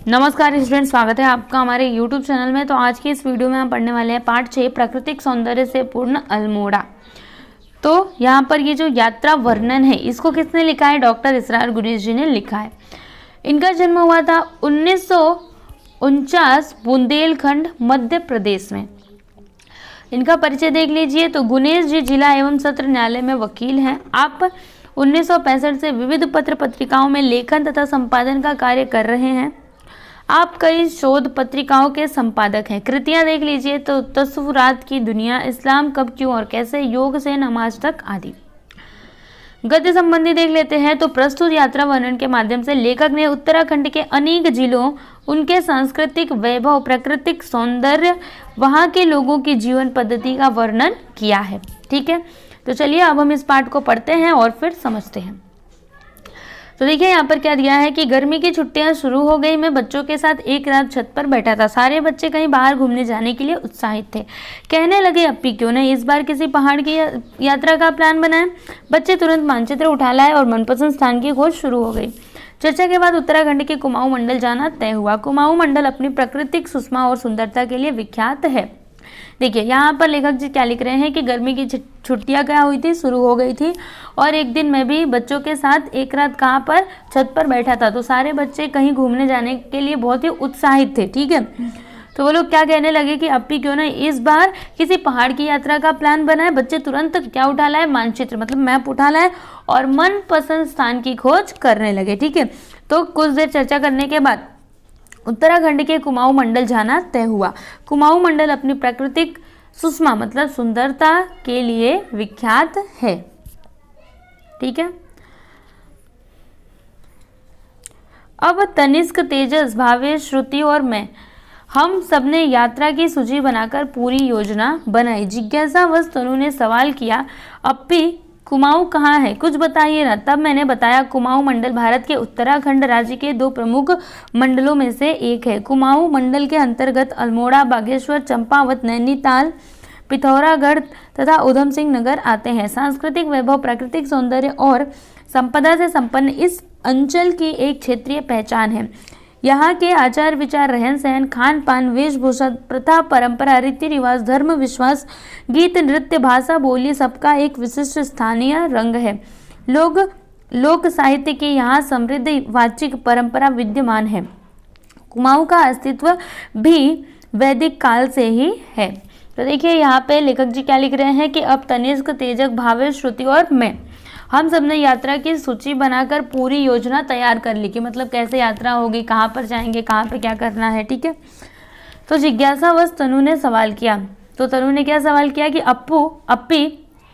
नमस्कार स्टूडेंट, स्वागत है आपका हमारे YouTube चैनल में। तो आज की इस वीडियो में हम पढ़ने वाले हैं पार्ट 6 प्राकृतिक सौंदर्य से पूर्ण अल्मोड़ा। तो यहाँ पर ये जो यात्रा वर्णन है इसको किसने लिखा है? डॉक्टर इसरार गुरेज जी ने लिखा है। इनका जन्म हुआ था 1949 बुंदेलखंड मध्य प्रदेश में। इनका परिचय देख लीजिए। तो गुनेश जी जिला एवं सत्र न्यायालय में वकील हैं। आप 1965 से विविध पत्र पत्रिकाओं में लेखन तथा संपादन का कार्य कर रहे हैं। आप कई शोध पत्रिकाओं के संपादक हैं। कृतियां देख लीजिए तो तस्वुरात की दुनिया, इस्लाम कब क्यों और कैसे, योग से नमाज तक आदि। गद्य संबंधी देख लेते हैं। तो प्रस्तुत यात्रा वर्णन के माध्यम से लेखक ने उत्तराखंड के अनेक जिलों, उनके सांस्कृतिक वैभव, प्राकृतिक सौंदर्य, वहां के लोगों की जीवन पद्धति का वर्णन किया है। ठीक है, तो चलिए अब हम इस पाठ को पढ़ते हैं और फिर समझते हैं। तो देखिए यहाँ पर क्या दिया है कि गर्मी की छुट्टियां शुरू हो गई। मैं बच्चों के साथ एक रात छत पर बैठा था। सारे बच्चे कहीं बाहर घूमने जाने के लिए उत्साहित थे। कहने लगे, अप्पी क्यों नहीं इस बार किसी पहाड़ की यात्रा का प्लान बनाएं। बच्चे तुरंत मानचित्र उठा लाए और मनपसंद स्थान की खोज शुरू हो गई। चर्चा के बाद उत्तराखंड के कुमाऊं मंडल जाना तय हुआ। कुमाऊं मंडल अपनी प्राकृतिक सुषमा और सुंदरता के लिए विख्यात है। देखिए यहाँ पर लेखक जी क्या लिख रहे हैं कि गर्मी की छुट्टियां क्या हुई थी, शुरू हो गई थी। और एक दिन मैं भी बच्चों के साथ एक रात कहाँ पर, छत पर बैठा था। तो सारे बच्चे कहीं घूमने जाने के लिए बहुत ही उत्साहित थे। ठीक है, तो वो लोग क्या कहने लगे कि अप्पी क्यों ना इस बार किसी पहाड़ की यात्रा का प्लान बनाए। बच्चे तुरंत क्या उठा लाए? मानचित्र मतलब मैप उठा लाए और मनपसंद स्थान की खोज करने लगे। ठीक है, तो कुछ देर चर्चा करने के बाद उत्तराखंड के कुमाऊं मंडल जाना तय हुआ। कुमाऊं मंडल अपनी प्राकृतिक सुषमा मतलब सुंदरता के लिए विख्यात है। ठीक है, अब तनिष्क, तेजस, भावेश, श्रुति और मैं, हम सबने यात्रा की सूची बनाकर पूरी योजना बनाई। जिज्ञासावश तनु ने सवाल किया, अप्पी कुमाऊं कहाँ है, कुछ बताइए ना। तब मैंने बताया, कुमाऊं मंडल भारत के उत्तराखंड राज्य के 2 प्रमुख मंडलों में से एक है। कुमाऊं मंडल के अंतर्गत अल्मोड़ा, बागेश्वर, चंपावत, नैनीताल, पिथौरागढ़ तथा उधम सिंह नगर आते हैं। सांस्कृतिक वैभव, प्राकृतिक सौंदर्य और संपदा से संपन्न इस अंचल की एक क्षेत्रीय पहचान है। यहाँ के आचार विचार, रहन सहन, खान पान, वेशभूषा, प्रथा, परंपरा, रीति रिवाज, धर्म, विश्वास, गीत, नृत्य, भाषा, बोली सबका एक विशिष्ट स्थानीय रंग है। लोक साहित्य की यहाँ समृद्ध वाचिक परंपरा विद्यमान है। कुमाऊं का अस्तित्व भी वैदिक काल से ही है। तो देखिए यहाँ पे लेखक जी क्या लिख रहे हैं कि अब तनिष्क, तेजक, भावेश, श्रुति और मैं, हम सबने यात्रा की सूची बनाकर पूरी योजना तैयार कर ली कि मतलब कैसे यात्रा होगी, कहाँ पर जाएंगे, कहाँ पर क्या करना है। ठीक है, तो जिज्ञासावश तनु ने सवाल किया। तो तनु ने क्या सवाल किया कि अप्पी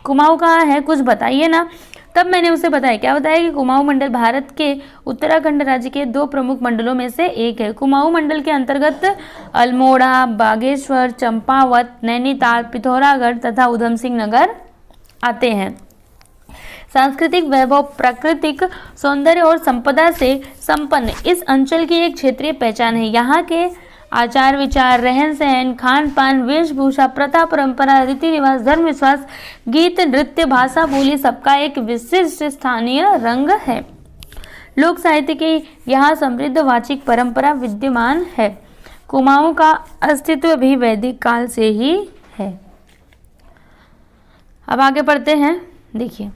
कुमाऊं कहाँ है, कुछ बताइए ना। तब मैंने उसे बताया, क्या बताया कि कुमाऊं मंडल भारत के उत्तराखंड राज्य के 2 प्रमुख मंडलों में से एक है। कुमाऊं मंडल के अंतर्गत अल्मोड़ा, बागेश्वर, चंपावत, नैनीताल, पिथौरागढ़ तथा उधम सिंह नगर आते हैं। सांस्कृतिक वैभव, प्राकृतिक सौंदर्य और संपदा से संपन्न इस अंचल की एक क्षेत्रीय पहचान है। यहाँ के आचार विचार, रहन सहन, खान पान, वेशभूषा, प्रथा, परंपरा, रीति रिवाज, धर्म, विश्वास, गीत, नृत्य, भाषा, बोली सबका एक विशिष्ट स्थानीय रंग है। लोक साहित्य की यहाँ समृद्ध वाचिक परंपरा विद्यमान है। कुमाऊं का अस्तित्व भी वैदिक काल से ही है। अब आगे पढ़ते हैं। देखिए,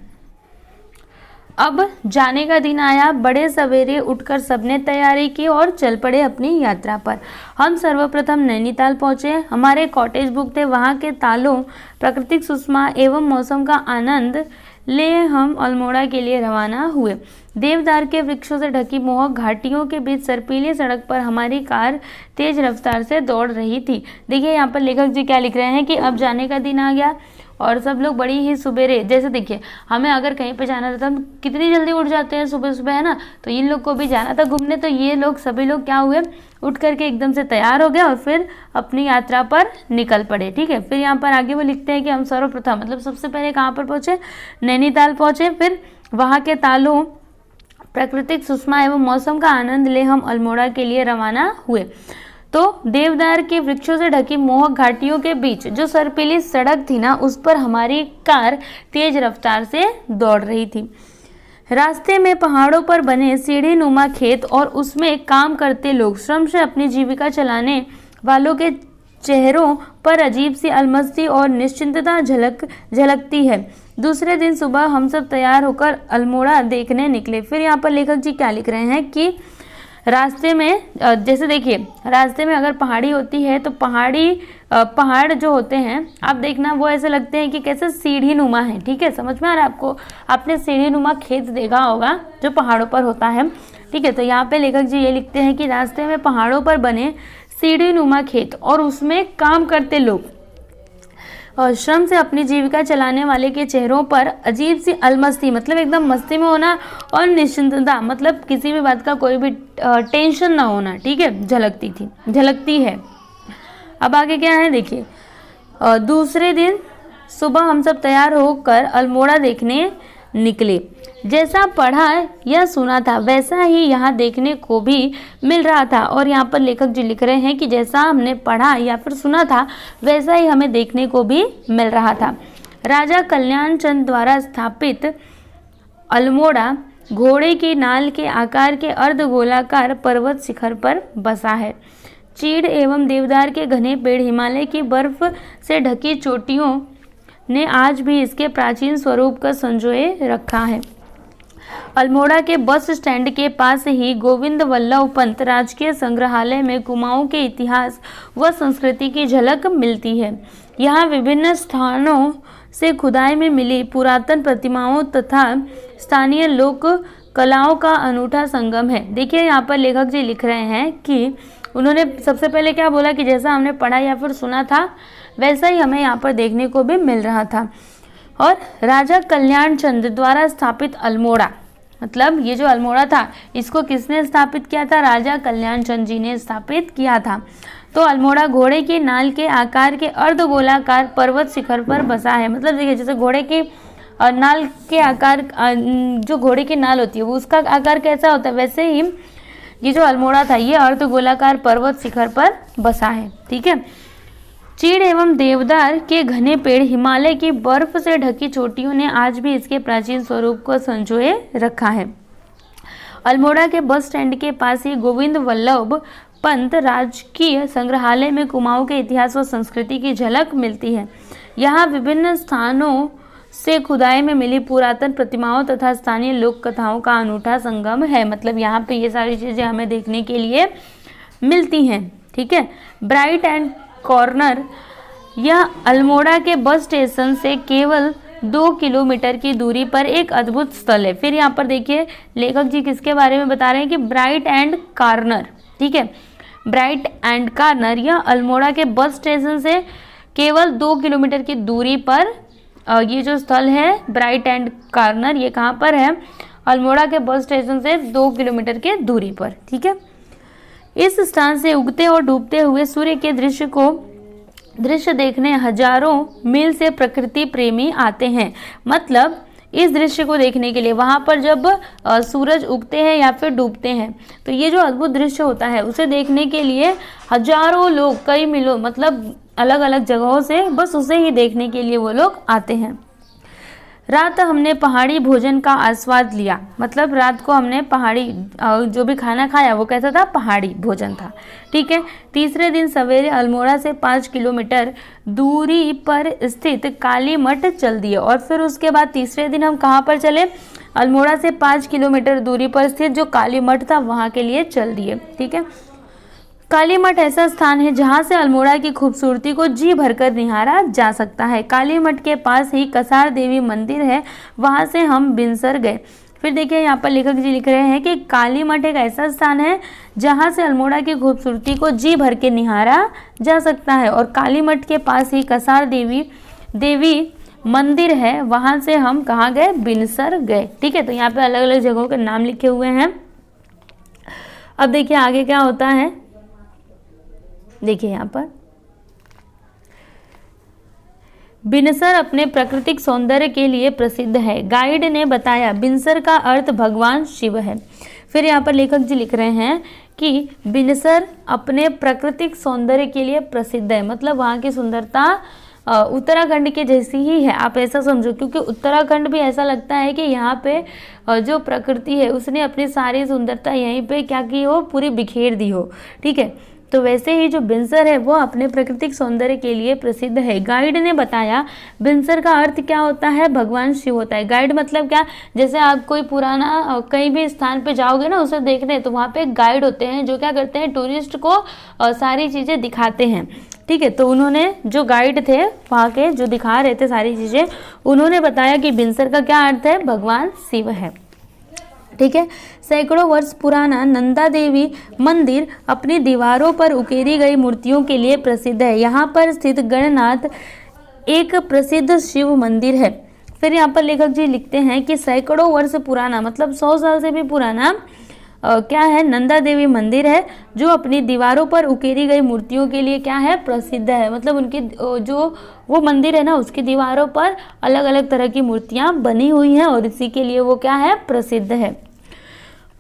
अब जाने का दिन आया। बड़े सवेरे उठकर सबने तैयारी की और चल पड़े अपनी यात्रा पर। हम सर्वप्रथम नैनीताल पहुंचे। हमारे कॉटेज बुक थे। वहां के तालों, प्राकृतिक सुषमा एवं मौसम का आनंद ले हम अल्मोड़ा के लिए रवाना हुए। देवदार के वृक्षों से ढकी मोहक घाटियों के बीच सर्पीली सड़क पर हमारी कार तेज रफ्तार से दौड़ रही थी। देखिए यहाँ पर लेखक जी क्या लिख रहे हैं कि अब जाने का दिन आ गया और सब लोग बड़ी ही सुबेरे, जैसे देखिए हमें अगर कहीं पे जाना रहता है हम कितनी जल्दी उठ जाते हैं सुबह सुबह, है ना। तो इन लोग को भी जाना था घूमने। तो ये लोग सभी लोग क्या हुए, उठ करके एकदम से तैयार हो गए और फिर अपनी यात्रा पर निकल पड़े। ठीक है, फिर यहाँ पर आगे वो लिखते हैं कि हम सर्वप्रथम मतलब सबसे पहले कहाँ पर पहुँचे, नैनीताल पहुँचे। फिर वहाँ के तालों, प्राकृतिक सुषमा एवं मौसम का आनंद ले हम अल्मोड़ा के लिए रवाना हुए। तो देवदार के वृक्षों से ढकी मोहक घाटियों के बीच जो सर्पीली सड़क थी ना, उस पर हमारी कार तेज रफ्तार से दौड़ रही थी। रास्ते में पहाड़ों पर बने सीढ़ी नुमा खेत और उसमें काम करते लोग, श्रम से अपनी जीविका चलाने वालों के चेहरों पर अजीब सी अलमस्ती और निश्चिंतता झलकती है। दूसरे दिन सुबह हम सब तैयार होकर अल्मोड़ा देखने निकले। फिर यहाँ पर लेखक जी क्या लिख रहे हैं कि रास्ते में, जैसे देखिए रास्ते में अगर पहाड़ी होती है तो पहाड़ जो होते हैं आप देखना वो ऐसे लगते हैं कि कैसे सीढ़ी नुमा है। ठीक है, समझ में आ रहा है आपको? आपने सीढ़ी नुमा खेत देखा होगा जो पहाड़ों पर होता है। ठीक है, तो यहाँ पे लेखक जी ये लिखते हैं कि रास्ते में पहाड़ों पर बने सीढ़ी नुमा खेत और उसमें काम करते लोग और श्रम से अपनी जीविका चलाने वाले के चेहरों पर अजीब सी अलमस्ती, मतलब एकदम मस्ती में होना, और निश्चिंतता, मतलब किसी भी बात का कोई भी टेंशन ना होना। ठीक है, झलकती है। अब आगे क्या है देखिए, दूसरे दिन सुबह हम सब तैयार होकर अल्मोड़ा देखने निकले। जैसा पढ़ा या सुना था वैसा ही यहाँ देखने को भी मिल रहा था। और यहाँ पर लेखक जी लिख रहे हैं कि जैसा हमने पढ़ा या फिर सुना था वैसा ही हमें देखने को भी मिल रहा था। राजा कल्याण चंद द्वारा स्थापित अल्मोड़ा घोड़े की नाल के आकार के अर्धगोलाकार पर्वत शिखर पर बसा है। चीड़ एवं देवदार के घने पेड़, हिमालय की बर्फ से ढकी चोटियों ने आज भी इसके प्राचीन स्वरूप का संजोए रखा है। अल्मोड़ा के बस स्टैंड के पास ही गोविंद वल्लभ पंत राजकीय संग्रहालय में कुमाऊं के इतिहास व संस्कृति की झलक मिलती है। यहाँ विभिन्न स्थानों से खुदाई में मिली पुरातन प्रतिमाओं तथा स्थानीय लोक कलाओं का अनूठा संगम है। देखिए यहाँ पर लेखक जी लिख रहे हैं कि उन्होंने सबसे पहले क्या बोला कि जैसा हमने पढ़ा या फिर सुना था वैसा ही हमें यहाँ पर देखने को भी मिल रहा था। और राजा कल्याण चंद द्वारा स्थापित अल्मोड़ा, मतलब ये जो अल्मोड़ा था इसको किसने स्थापित किया था? राजा कल्याण चंद जी ने स्थापित किया था। तो अल्मोड़ा घोड़े की नाल के आकार के अर्धगोलाकार पर्वत शिखर पर बसा है। मतलब देखिए जैसे घोड़े की नाल के आकार, जो घोड़े की नाल होती है वो उसका आकार कैसा होता है, वैसे ही ये जो अल्मोड़ा था ये अर्धगोलाकार पर्वत शिखर पर बसा है। ठीक है, चीड़ एवं देवदार के घने पेड़, हिमालय की बर्फ से ढकी चोटियों ने आज भी इसके प्राचीन स्वरूप को संजोए रखा है। अल्मोड़ा के बस स्टैंड के पास ही गोविंद वल्लभ पंत राजकीय संग्रहालय में कुमाऊं के इतिहास व संस्कृति की झलक मिलती है। यहाँ विभिन्न स्थानों से खुदाई में मिली पुरातन प्रतिमाओं तथा स्थानीय लोक कथाओं का अनूठा संगम है। मतलब यहाँ पे ये सारी चीज़ें हमें देखने के लिए मिलती हैं। ठीक है, ब्राइट एंड कॉर्नर यह अल्मोड़ा के बस स्टेशन से केवल 2 किलोमीटर की दूरी पर एक अद्भुत स्थल है। फिर यहाँ पर देखिए लेखक जी किसके बारे में बता रहे हैं कि ब्राइट एंड कॉर्नर। ठीक है, ब्राइट एंड कॉर्नर यह अल्मोड़ा के बस स्टेशन से केवल 2 किलोमीटर की दूरी पर ये जो स्थल है ब्राइट एंड कॉर्नर, ये कहाँ पर है? अल्मोड़ा के बस स्टेशन से 2 किलोमीटर के दूरी पर। ठीक है, इस स्थान से उगते और डूबते हुए सूर्य के दृश्य देखने हजारों मील से प्रकृति प्रेमी आते हैं। मतलब इस दृश्य को देखने के लिए वहाँ पर जब सूरज उगते हैं या फिर डूबते हैं तो ये जो अद्भुत दृश्य होता है उसे देखने के लिए हजारों लोग, कई मीलों, मतलब अलग अलग जगहों से बस उसे ही देखने के लिए वो लोग आते हैं। रात हमने पहाड़ी भोजन का आस्वाद लिया। मतलब रात को हमने पहाड़ी जो भी खाना खाया वो कैसा था? पहाड़ी भोजन था। ठीक है, तीसरे दिन सवेरे अल्मोड़ा से 5 किलोमीटर दूरी पर स्थित काली मठ चल दिए। और फिर उसके बाद तीसरे दिन हम कहाँ पर चले? अल्मोड़ा से 5 किलोमीटर दूरी पर स्थित जो काली मठ था वहाँ के लिए चल दिए। ठीक है, काली मठ ऐसा स्थान है जहाँ से अल्मोड़ा की खूबसूरती को जी भरकर निहारा जा सकता है। काली मठ के पास ही कसार देवी मंदिर है, वहाँ से हम बिनसर गए। फिर देखिए यहाँ पर लेखक जी लिख रहे हैं कि काली मठ एक ऐसा स्थान है जहाँ से अल्मोड़ा की खूबसूरती को जी भर के निहारा जा सकता है और काली मठ के पास ही कसार देवी मंदिर है, वहाँ से हम कहाँ गए? बिनसर गए। ठीक है, तो यहाँ पे अलग अलग जगहों के नाम लिखे हुए हैं। अब देखिए आगे क्या होता है। देखिए यहाँ पर बिनसर अपने प्राकृतिक सौंदर्य के लिए प्रसिद्ध है। गाइड ने बताया बिनसर का अर्थ भगवान शिव है। फिर यहाँ पर लेखक जी लिख रहे हैं कि बिनसर अपने प्राकृतिक सौंदर्य के लिए प्रसिद्ध है। मतलब वहाँ की सुंदरता उत्तराखंड के जैसी ही है, आप ऐसा समझो, क्योंकि उत्तराखंड भी ऐसा लगता है कि यहाँ पे जो प्रकृति है उसने अपनी सारी सुंदरता यहीं पे क्या की हो, पूरी बिखेर दी हो। ठीक है, तो वैसे ही जो बिनसर है वो अपने प्राकृतिक सौंदर्य के लिए प्रसिद्ध है। गाइड ने बताया बिनसर का अर्थ क्या होता है, भगवान शिव होता है। गाइड मतलब क्या, जैसे आप कोई पुराना कहीं भी स्थान पे जाओगे ना उसे देखने, तो वहाँ पे गाइड होते हैं जो क्या करते हैं, टूरिस्ट को सारी चीज़ें दिखाते हैं। ठीक है, तो उन्होंने जो गाइड थे वहाँ के जो दिखा रहे थे सारी चीज़ें, उन्होंने बताया कि बिनसर का क्या अर्थ है, भगवान शिव है। ठीक है, सैकड़ों वर्ष पुराना नंदा देवी मंदिर अपनी दीवारों पर उकेरी गई मूर्तियों के लिए प्रसिद्ध है। यहाँ पर स्थित गणनाथ एक प्रसिद्ध शिव मंदिर है। फिर यहाँ पर लेखक जी लिखते हैं कि सैकड़ों वर्ष पुराना मतलब 100 साल से भी पुराना क्या है, नंदा देवी मंदिर है जो अपनी दीवारों पर उकेरी गई मूर्तियों के लिए क्या है, प्रसिद्ध है। मतलब उनकी जो वो मंदिर है ना उसकी दीवारों पर अलग अलग तरह की मूर्तियां बनी हुई हैं और इसी के लिए वो क्या है, प्रसिद्ध है।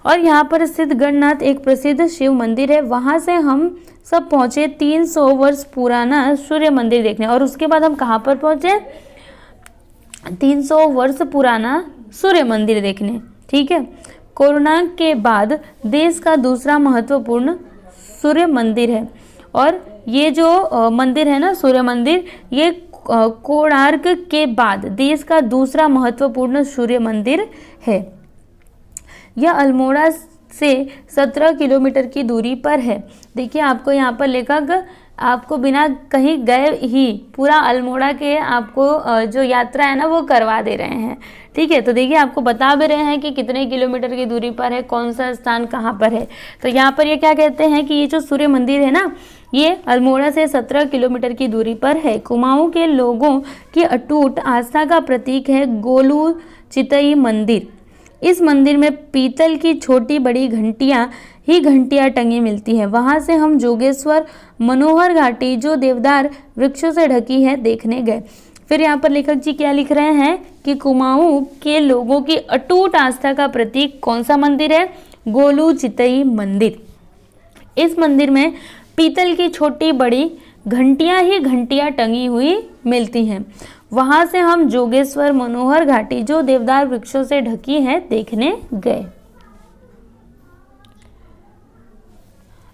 और यहाँ पर स्थित गणनाथ एक प्रसिद्ध शिव मंदिर है। वहाँ से हम सब पहुँचे 300 वर्ष पुराना सूर्य मंदिर देखने। और उसके बाद हम कहाँ पर पहुँचे, 300 वर्ष पुराना सूर्य मंदिर देखने। ठीक है, कोरोना के बाद देश का दूसरा महत्वपूर्ण सूर्य मंदिर है। और ये जो मंदिर है ना सूर्य मंदिर, ये कोणार्क के बाद देश का दूसरा महत्वपूर्ण सूर्य मंदिर है। यह अल्मोड़ा से 17 किलोमीटर की दूरी पर है। देखिए आपको यहाँ पर लेखक आपको बिना कहीं गए ही पूरा अल्मोड़ा के आपको जो यात्रा है ना वो करवा दे रहे हैं। ठीक है, तो देखिए आपको बता भी रहे हैं कि कितने किलोमीटर की दूरी पर है, कौन सा स्थान कहाँ पर है। तो यहाँ पर ये क्या कहते हैं कि ये जो सूर्य मंदिर है ना ये अल्मोड़ा से 17 किलोमीटर की दूरी पर है। कुमाऊं के लोगों की अटूट आस्था का प्रतीक है गोलू चितई मंदिर। इस मंदिर में पीतल की छोटी बड़ी घंटियां टंगी मिलती हैं। वहां से हम जोगेश्वर मनोहर घाटी जो देवदार वृक्षों से ढकी है देखने गए। फिर यहाँ पर लेखक जी क्या लिख रहे हैं कि कुमाऊं के लोगों की अटूट आस्था का प्रतीक कौन सा मंदिर है, गोलू चितई मंदिर। इस मंदिर में पीतल की छोटी बड़ी घंटियां टंगी हुई मिलती हैं। वहां से हम जोगेश्वर मनोहर घाटी जो देवदार वृक्षों से ढकी है देखने गए।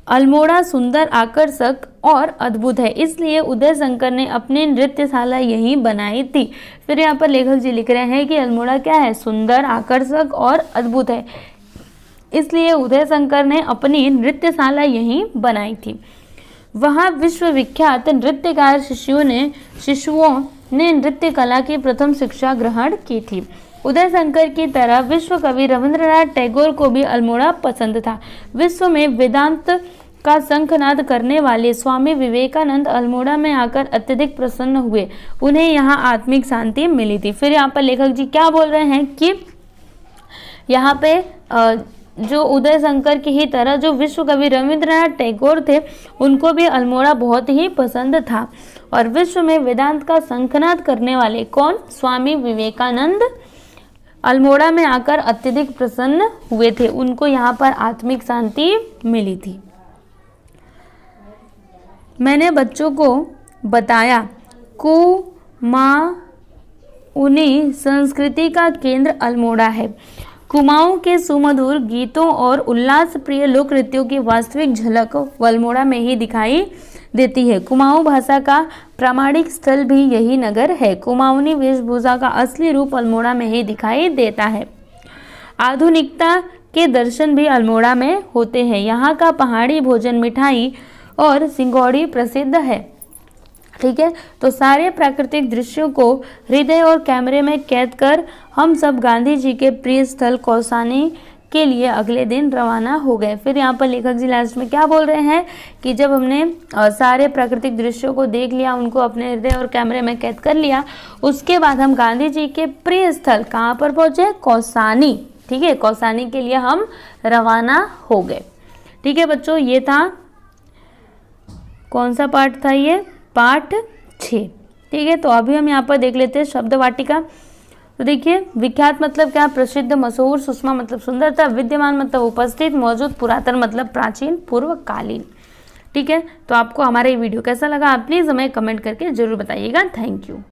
अल्मोड़ा सुंदर, आकर्षक और अद्भुत है, इसलिए उदय शंकर ने अपनी नृत्यशाला यहीं बनाई थी। फिर यहाँ पर लेखक जी लिख रहे हैं कि अल्मोड़ा क्या है, सुंदर, आकर्षक और अद्भुत है, इसलिए उदय शंकर ने अपनी नृत्यशाला यहीं बनाई थी। वहाँ विश्वविख्यात नृत्यकार शिशुओं ने नृत्य कला की प्रथम शिक्षा ग्रहण की थी। उदय शंकर की तरह विश्व कवि रविंद्रनाथ टैगोर को भी अल्मोड़ा पसंद था। विश्व में वेदांत का शंखनाद करने वाले स्वामी विवेकानंद अल्मोड़ा में आकर अत्यधिक प्रसन्न हुए। उन्हें यहाँ आत्मिक शांति मिली थी। फिर यहाँ पर लेखक जी क्या बोल रहे हैं कि यहाँ पे जो उदय शंकर की ही तरह जो विश्व कवि रविंद्रनाथ टैगोर थे उनको भी अल्मोड़ा बहुत ही पसंद था। और विश्व में वेदांत का शंखनाद करने वाले कौन, स्वामी विवेकानंद अल्मोड़ा में आकर अत्यधिक प्रसन्न हुए थे, उनको यहाँ पर आत्मिक शांति मिली थी। मैंने बच्चों को बताया कुमाऊनी संस्कृति का केंद्र अल्मोड़ा है। कुमाऊं के सुमधुर गीतों और उल्लास प्रिय लोक नृत्यों की वास्तविक झलक अल्मोड़ा में ही दिखाई देती है। कुमाऊं भाषा का प्रामाणिक स्थल भी यही नगर है। कुमाऊनी वेशभूषा का असली रूप अल्मोड़ा में ही दिखाई देता है। आधुनिकता के दर्शन भी अल्मोड़ा में होते हैं। यहाँ का पहाड़ी भोजन, मिठाई और सिंगौड़ी प्रसिद्ध है। ठीक है, तो सारे प्राकृतिक दृश्यों को हृदय और कैमरे में कैद कर हम सब गांधी जी के प्रिय स्थल कौसानी के लिए अगले दिन रवाना हो गए। फिर यहाँ पर लेखक जी लास्ट में क्या बोल रहे हैं कि जब हमने सारे प्राकृतिक दृश्यों को देख लिया, उनको अपने हृदय और कैमरे में कैद कर लिया, उसके बाद हम गांधी जी के प्रिय स्थल कहाँ पर पहुँचे, कौसानी। ठीक है, कौसानी के लिए हम रवाना हो गए। ठीक है बच्चों, ये था कौन सा पाठ था, ये पाठ 6। ठीक है, तो अभी हम यहाँ पर देख लेते हैं शब्द वाटिका। तो देखिए, विख्यात मतलब क्या, प्रसिद्ध, मशहूर, सुषमा मतलब सुंदरता, विद्यमान मतलब उपस्थित, मौजूद, पुरातन मतलब प्राचीन, पूर्वकालीन। ठीक है, तो आपको हमारा ये वीडियो कैसा लगा आप प्लीज़ हमें कमेंट करके ज़रूर बताइएगा। Thank you.